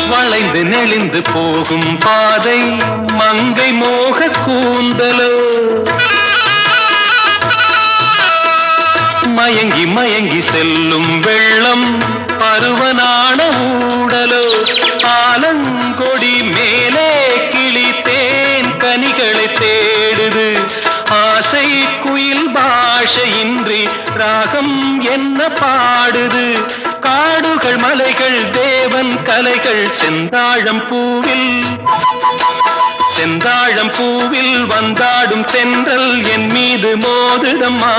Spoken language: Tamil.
வளைந்து நெளிந்து போகும் பாதை மங்கை மோக கூந்தலோ மயங்கி மயங்கி செல்லும் வெள்ளம் பருவனான ஊடலோ ஆலங்கொடி மேலே கிளி தேன் கனிகளை தேடுது ஆசை குயில் பாஷையின்றி ராகம் என்ன பாடுது காடுகள் மலைகள் தேவன் கலைகள் செந்தாழம் பூவில் வந்தாடும் தென்றல் என் மீது மோதுதம்மா